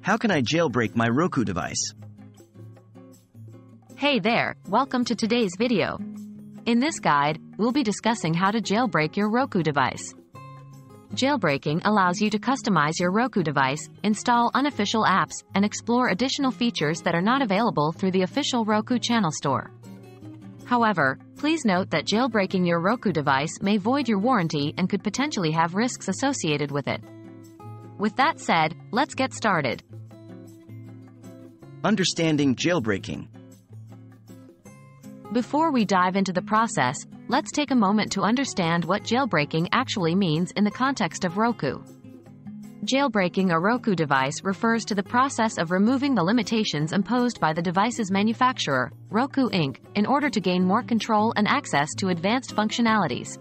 How can I jailbreak my Roku device? Hey there, welcome to today's video. In this guide, we'll be discussing how to jailbreak your Roku device. Jailbreaking allows you to customize your Roku device, install unofficial apps, and explore additional features that are not available through the official Roku Channel Store. However, please note that jailbreaking your Roku device may void your warranty and could potentially have risks associated with it. With that said, let's get started. Understanding jailbreaking. Before we dive into the process, let's take a moment to understand what jailbreaking actually means in the context of Roku. Jailbreaking a Roku device refers to the process of removing the limitations imposed by the device's manufacturer, Roku Inc., in order to gain more control and access to advanced functionalities.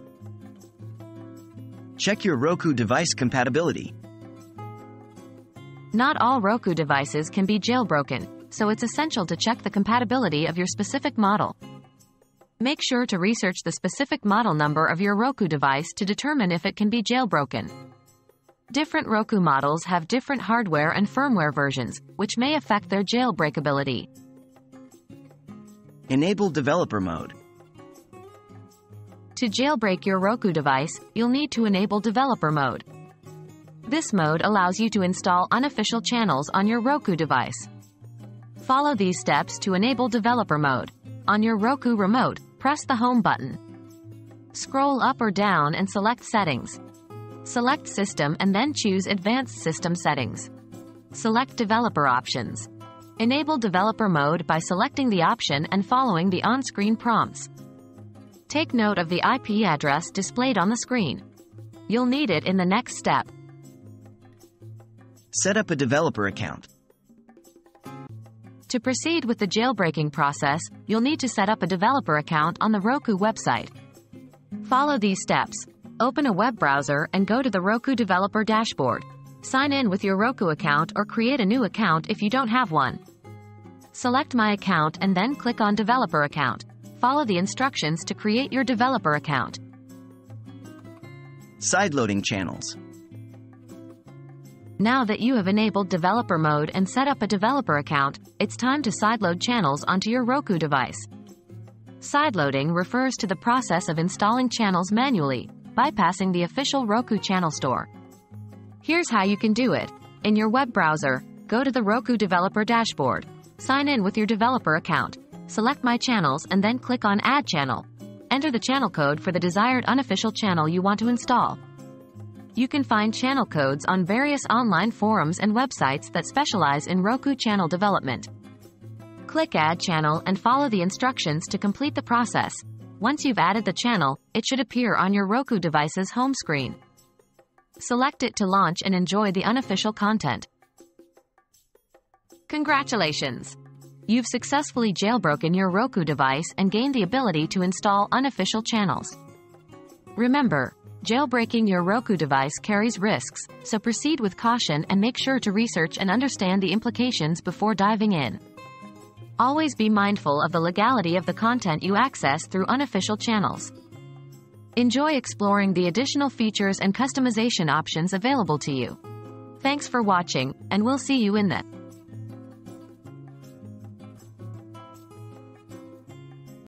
Check your Roku device compatibility. Not all Roku devices can be jailbroken, so it's essential to check the compatibility of your specific model. Make sure to research the specific model number of your Roku device to determine if it can be jailbroken. Different Roku models have different hardware and firmware versions, which may affect their jailbreakability. Enable developer mode. To jailbreak your Roku device, you'll need to enable developer mode. This mode allows you to install unofficial channels on your Roku device. Follow these steps to enable developer mode. On your Roku remote, press the Home button. Scroll up or down and select Settings. Select System and then choose Advanced System Settings. Select Developer Options. Enable developer mode by selecting the option and following the on-screen prompts. Take note of the IP address displayed on the screen. You'll need it in the next step. Set up a developer account. To proceed with the jailbreaking process, you'll need to set up a developer account on the Roku website. Follow these steps. Open a web browser and go to the Roku developer dashboard. Sign in with your Roku account or create a new account if you don't have one. Select My Account and then click on Developer Account. Follow the instructions to create your developer account. Sideloading channels. Now that you have enabled developer mode and set up a developer account, it's time to sideload channels onto your Roku device. Sideloading refers to the process of installing channels manually, bypassing the official Roku Channel Store. Here's how you can do it. In your web browser, go to the Roku developer dashboard. Sign in with your developer account. Select My Channels and then click on Add Channel. Enter the channel code for the desired unofficial channel you want to install. You can find channel codes on various online forums and websites that specialize in Roku channel development. Click Add Channel and follow the instructions to complete the process. Once you've added the channel, it should appear on your Roku device's home screen. Select it to launch and enjoy the unofficial content. Congratulations! You've successfully jailbroken your Roku device and gained the ability to install unofficial channels. Remember, jailbreaking your Roku device carries risks, so proceed with caution and make sure to research and understand the implications before diving in. Always be mindful of the legality of the content you access through unofficial channels. Enjoy exploring the additional features and customization options available to you. Thanks for watching, and we'll see you in the